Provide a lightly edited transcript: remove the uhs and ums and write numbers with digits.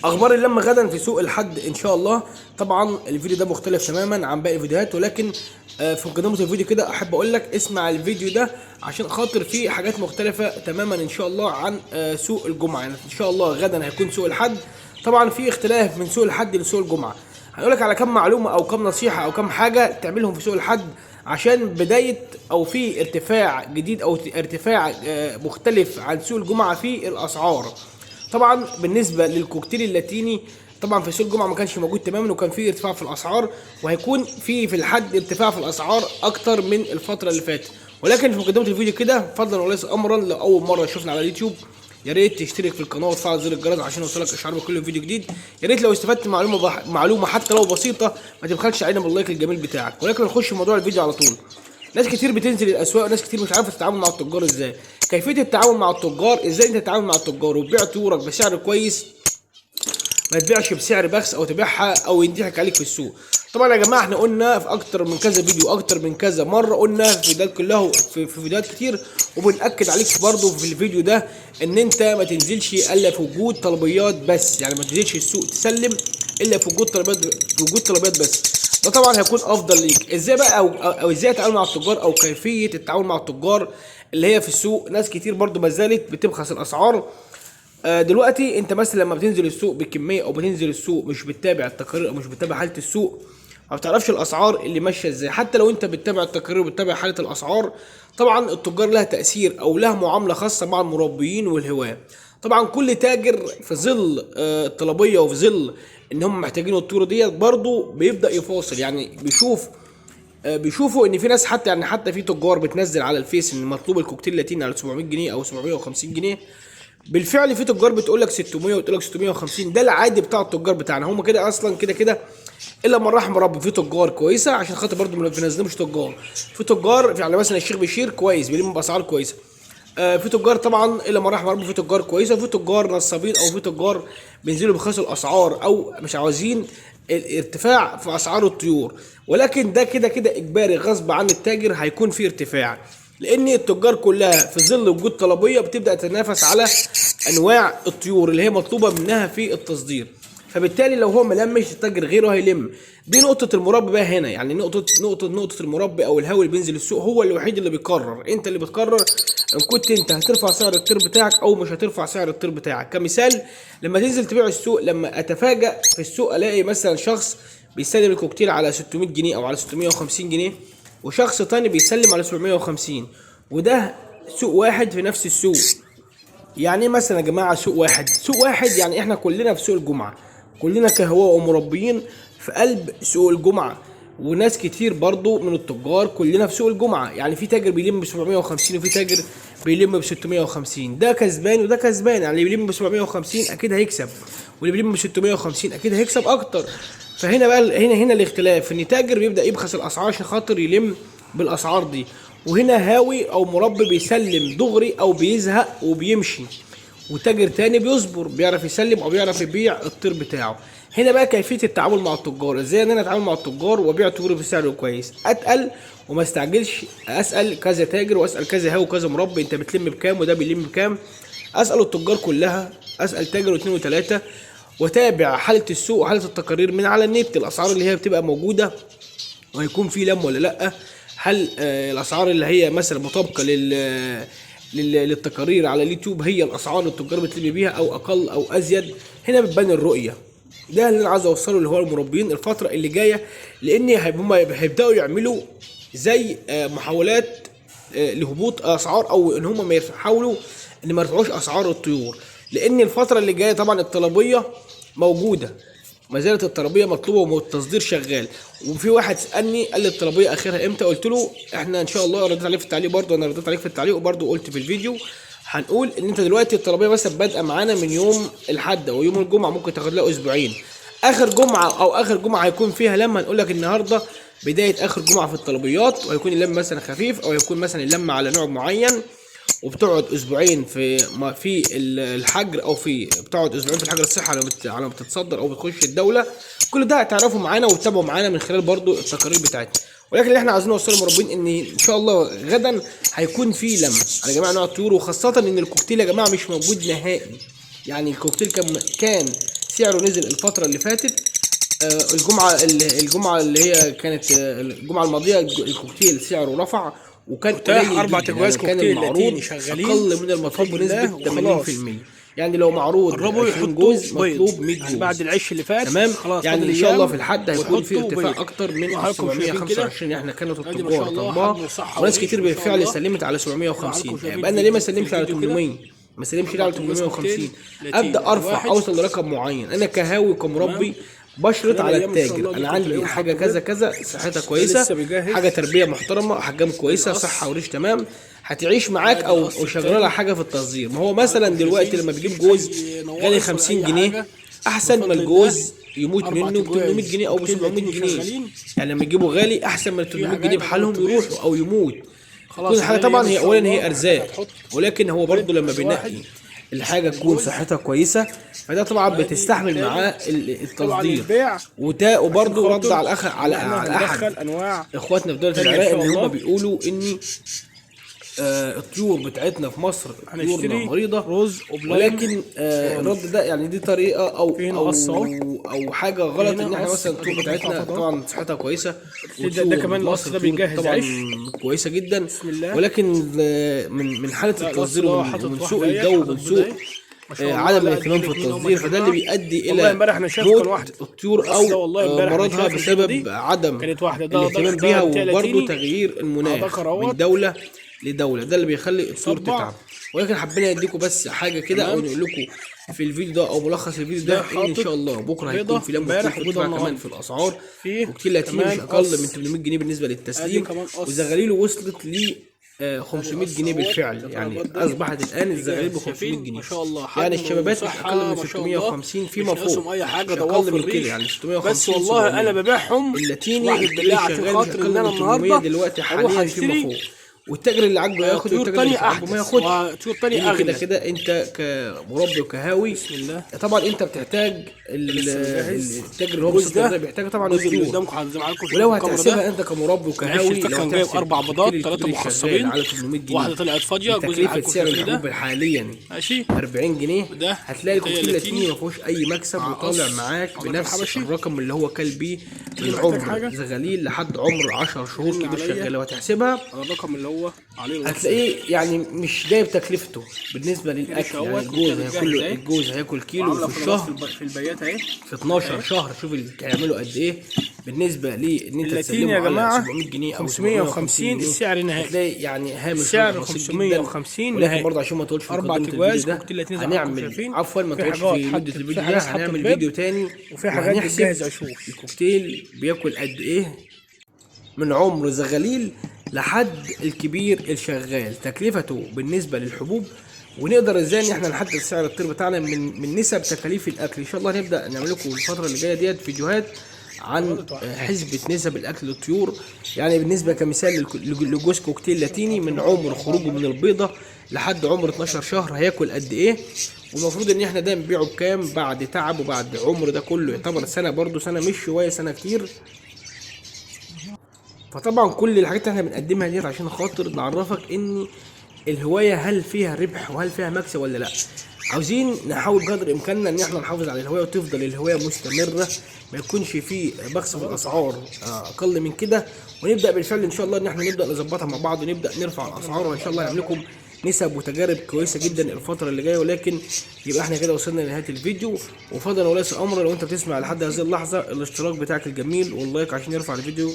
اخبار اللمه غدا في سوق الحد ان شاء الله. طبعا الفيديو ده مختلف تماما عن باقي الفيديوهات، ولكن في مقدمه الفيديو كده احب اقول لك اسمع الفيديو ده عشان خاطر فيه حاجات مختلفه تماما ان شاء الله عن سوق الجمعه. يعني ان شاء الله غدا هيكون سوق الحد، طبعا في اختلاف من سوق الحد لسوق الجمعه. هنقول لك على كم معلومه او كم نصيحه او كم حاجه تعملهم في سوق الحد عشان بدايه او في ارتفاع جديد او ارتفاع مختلف عن سوق الجمعه في الاسعار. طبعا بالنسبه للكوكتيل اللاتيني، طبعا في سوق الجمعه ما كانش موجود تماما وكان في ارتفاع في الاسعار، وهيكون في الحد ارتفاع في الاسعار اكتر من الفتره اللي فاتت. ولكن في مقدمه الفيديو كده فضلا وليس امرا، لاول مره تشوفنا على اليوتيوب يا ريت تشترك في القناه وتفعل زر الجرس عشان يوصلك اشعار بكل فيديو جديد. يا ريت لو استفدت معلومه حتى لو بسيطه ما تبخلش علينا باللايك الجميل بتاعك. ولكن نخش في موضوع الفيديو على طول. ناس كتير بتنزل الاسواق وناس كتير مش عارفه تتعامل مع التجار ازاي. كيفيه التعامل مع التجار، ازاي انت تتعامل مع التجار وتبيع طيورك بسعر كويس، ما تبيعش بسعر بخس او تبيعها او يضحك عليك في السوق. طبعا يا جماعه احنا قلنا في اكتر من كذا فيديو، اكتر من كذا مره قلنا في فيديوهات كلها، في فيديوهات كتير، وبنأكد عليك برضو في الفيديو ده ان انت ما تنزلش الا في وجود طلبيات بس. يعني ما تنزلش السوق تسلم الا في وجود طلبيات بس. ده طبعا هيكون افضل ليك. ازاي بقى او ازاي تتعامل مع التجار او كيفيه التعامل مع التجار اللي هي في السوق. ناس كتير برضو ما زالت بتبخس الاسعار. دلوقتي انت مثلا لما بتنزل السوق بكميه او بتنزل السوق مش بتتابع التقارير او مش بتتابع حاله السوق، ما بتعرفش الاسعار اللي ماشيه ازاي. حتى لو انت بتتابع التقارير وبتتابع حاله الاسعار، طبعا التجار لها تاثير او لها معامله خاصه مع المربيين والهواه. طبعا كل تاجر في ظل الطلبيه وفي ظل ان هم محتاجين الطيور ديت برضه بيبدا يفاصل. يعني بيشوفوا ان في ناس، حتى في تجار بتنزل على الفيس ان مطلوب الكوكتيل لاتيني على 700 جنيه او 750 جنيه. بالفعل في تجار بتقول لك 600 وتقول لك 650. ده العادي بتاع التجار بتاعنا، هم كده اصلا كده الا من رحم ربي. في تجار كويسه عشان خاطر برضه ما بنظلمش تجار. في تجار يعني مثلا الشيخ بشير كويس بيلم باسعار كويسه. في تجار طبعا الا من رحم ربي، في تجار كويسه وفي تجار نصابين او في تجار بينزلوا بخس الاسعار او مش عاوزين الارتفاع في اسعار الطيور. ولكن ده كده اجباري غصب عن التاجر هيكون في ارتفاع، لان التجار كلها في ظل وجود طلبيه بتبدا تتنافس على انواع الطيور اللي هي مطلوبه منها في التصدير. فبالتالي لو هو ملمش التاجر غيره هيلم. دي نقطه المربي بقى هنا. يعني نقطه المربي او الهاوي اللي بينزل السوق هو الوحيد اللي بيقرر. انت اللي بتقرر ان كنت انت هترفع سعر الطير بتاعك او مش هترفع سعر الطير بتاعك. كمثال، لما تنزل تبيع السوق، لما اتفاجئ في السوق الاقي مثلا شخص بيسلم الكوكتيل على 600 جنيه او على 650 جنيه، وشخص تاني بيسلم على 750، وده سوق واحد في نفس السوق. يعني مثلا يا جماعه سوق واحد يعني احنا كلنا في سوق الجمعه، كلنا كهواء ومربيين في قلب سوق الجمعه، وناس كتير برضو من التجار كلنا في سوق الجمعه. يعني في تاجر بيلم ب 750 وفي تاجر بيلم ب 650. ده كسبان وده كسبان. يعني اللي بيلم ب 750 اكيد هيكسب، واللي بيلم ب 650 اكيد هيكسب اكتر. فهنا بقى هنا الاختلاف، ان تاجر بيبدا يبخس الاسعار عشان خاطر يلم بالاسعار دي، وهنا هاوي او مربي بيسلم دغري او بيزهق وبيمشي، وتاجر تاني بيصبر بيعرف يسلم او بيعرف يبيع الطير بتاعه. هنا بقى كيفيه التعامل مع التجار. ازاي ان انا اتعامل مع التجار وابيع طيوري بسعر كويس؟ اتقل وما استعجلش، اسال كذا تاجر واسال كذا هاوي وكذا مربي انت بتلم بكام وده بيلم بكام. اسال التجار كلها، اسال تاجر واثنين وثلاثه، وتابع حاله السوق وحاله التقارير من على النت. الاسعار اللي هي بتبقى موجوده وهيكون في لم ولا لا. هل الاسعار اللي هي مثلا مطابقه للتقارير على اليوتيوب هي الاسعار اللي التجار بتلم بيها او اقل او ازيد؟ هنا بتبان الرؤيه. ده اللي انا عايز اوصله اللي هو المربيين الفتره اللي جايه، لان هم هيبداوا يعملوا زي محاولات لهبوط اسعار، او ان هم ما يحاولوا ان ما يرفعوش اسعار الطيور. لان الفتره اللي جايه طبعا الطلبيه موجوده، ما زالت الطلبيه مطلوبه والتصدير شغال. وفي واحد سالني قال لي الطلبيه اخرها امتى؟ قلت له احنا ان شاء الله رديت عليه في التعليق، برضه انا رديت عليك في التعليق وبرضه قلت في الفيديو. هنقول ان انت دلوقتي الطلبيه مثلا بادئه معانا من يوم الاحد او يوم الجمعه، ممكن تاخد لها اسبوعين. اخر جمعه هيكون فيها لما هنقول لك النهارده بدايه اخر جمعه في الطلبيات، وهيكون اللم مثلا خفيف او يكون مثلا اللم على نوع معين، وبتقعد اسبوعين في الحجر، او بتقعد اسبوعين في الحجر الصحي على ما بتتصدر او بتخش الدوله. كل ده هتعرفوا معانا وتتابعوا معانا من خلال برضو التقارير بتاعتنا. ولكن اللي احنا عايزين نوصله للمربين ان شاء الله غدا هيكون في لم على جميع انواع الطيور، وخاصه ان الكوكتيل يا جماعه مش موجود نهائي. يعني الكوكتيل كان سعره نزل الفتره اللي فاتت. الجمعه اللي هي كانت الجمعه الماضيه الكوكتيل سعره رفع، وكان قليل 4 جدا. تجواز كان كوكتيل المعروض لاتيني شغالين اقل من المطلوب بنسبه 80%. يعني لو معروض قربوا 20 يحطوا جوز بيض مطلوب 100 يعني جوز بعد العش اللي فات. تمام. خلاص يعني ان شاء الله في الحد هيكون في ارتفاع اكتر من وحضراتكم شايفين كده 725. احنا كانت ادي ما شاء التجار الله طلبها حجم وصحة وناس وعيش كتير ما شاء بالفعل الله. سلمت على 750. وحضراتكم شايفين يبقى انا ليه ما في سلمش على الفيديو كده 800؟ ما سلمش ليه على تجواز 850؟ كوكتيل ابدا ارفع واحد. اوصل لرقم معين. انا كهاوي كمربي بشرط خلال على أيام إن شاء التاجر، الله انا دي عندي تلاقيهم حاجه حطوا كذا بيض. كذا، صحتها لسه كويسه، بيجهز. حاجه تربيه محترمه، احجام كويسه، القص. صحه وريش تمام، هتعيش معاك ادي او القص شغاله التاني. على حاجه في التصدير. ما هو مثلا دلوقتي لما بيجيب جوز غالي 50 جنيه احسن ما الجوز يموت منه ب 800 جنيه او ب 700 جنيه. يعني لما يجيبوا غالي احسن من 800 جنيه بحالهم يروحوا او يموت. كل حاجه طبعا هي اولا هي ارزاق، ولكن هو برضه لما بينقي الحاجه تكون صحتها كويسه فده طبعا بتستحمل معاه التصدير. وبرضه رد على على احد انواع اخواتنا في دوله العراق ان هم بيقولوا ان الطيور بتاعتنا في مصر طيورنا مريضه رز ولكن الرد ده يعني دي طريقه او حاجه غلط. ان احنا مثلا الطيور بتاعتنا طبعا صحتها كويسه، ده كمان القص ده بيجهز طبعا عيش كويسه جدا، الله. ولكن من حاله التصدير ومن سوء الجو ومن سوء عدم الاهتمام في التصدير فده اللي بيؤدي الى موت الطيور او مرضها بسبب عدم الاهتمام بيها، وبرضه تغيير المناخ من دوله لدوله، ده اللي بيخلي الطيور تتعب. ولكن حبينا نديكم بس حاجه كده او نقول لكم في الفيديو ده او ملخص الفيديو ده ان شاء الله بكره هيكون في لمبه بترفع كمان في الاسعار. كوكتيل لاتيني مش اقل من 800 جنيه بالنسبه للتسليم، وزغاليله وصلت ل 500 جنيه بالفعل. يعني اصبحت الان الزغاليل ب 500 جنيه ما شاء الله. يعني الشبابات مش اقل من 650 فيما فوق، اي حاجه مش اقل من كده يعني 650. بس والله انا ببيعهم اللاتيني اللي شغال مش اقل من 800 دلوقتي حاليا فيما فوق، والتاجر اللي عاجبه ياخد والتاجر اللي مش عاجبه ما ياخدش. طيور تانية كده اغلى. كده انت كمربي وكهاوي بسم الله. طبعا انت بتحتاج التاجر اللي هو بالصدر ده بيحتاج طبعا الطيور. قدامكم زي ما عليكم ولو هتحسبها انت كمربي وكهاوي كان جايب 4 بيضات 3 مخصبين على 800 جنيه واحده طلعت فاضيه تكلفه سعر الحبوب حاليا ماشي 40 جنيه ده هتلاقي الكوكتيل لاتيني ما فيهوش اي مكسب وطالع معاك بنفس الرقم اللي هو كل بيه من عمر زغاليل لحد عمر 10 شهور كبير شغال. لو هتحسبها الرقم اللي هو عليه هتلاقيه يعني مش جايب تكلفته بالنسبه للاكل. يعني الجوز هياكل كيلو في الشهر في البيات اهي في 12 شهر. شوف هيعملوا قد ايه بالنسبه لان انت تسلمه يا جماعه على 700 جنيه او 550 السعر النهائي. هتلاقي يعني هامش السعر بسيط 550 ولكن نهائي. برضه عشان ما تقولش في 4 مقدمة تجواز الفيديو كوكتيل ده لاتيني هنعمل عفوا ما تقولش في مده الفيديو ده هنعمل فيديو تاني وفي حاجات بتجهز عشوش. الكوكتيل بياكل قد ايه من عمر زغاليل لحد الكبير الشغال، تكلفته بالنسبه للحبوب، ونقدر ازاي ان احنا نحدد سعر الطير بتاعنا من نسب تكاليف الاكل. ان شاء الله هنبدا نعمل لكم الفتره اللي جايه ديت فيديوهات عن حسبة نسب الاكل للطيور. يعني بالنسبه كمثال لجوز كوكتيل لاتيني من عمر خروجه من البيضه لحد عمر 12 شهر هياكل قد ايه، والمفروض ان احنا ده نبيعه بكام بعد تعب وبعد عمر ده كله يعتبر سنه، برضه سنه مش شويه، سنه كتير. فطبعا كل الحاجات اللي احنا بنقدمها دي عشان خاطر نعرفك ان الهوايه هل فيها ربح وهل فيها مكسب ولا لا. عاوزين نحاول بقدر امكاننا ان احنا نحافظ على الهوايه وتفضل الهوايه مستمره، ما يكونش فيه بخس في الاسعار اقل من كده، ونبدا بالفعل ان شاء الله ان احنا نبدا نظبطها مع بعض ونبدا نرفع الاسعار، وان شاء الله نعمل لكم نسب وتجارب كويسه جدا الفتره اللي جايه. ولكن يبقى احنا كده وصلنا لنهايه الفيديو، وفضلا وليس امرا لو انت بتسمع لحد هذه اللحظه الاشتراك بتاعك الجميل واللايك عشان يرفع الفيديو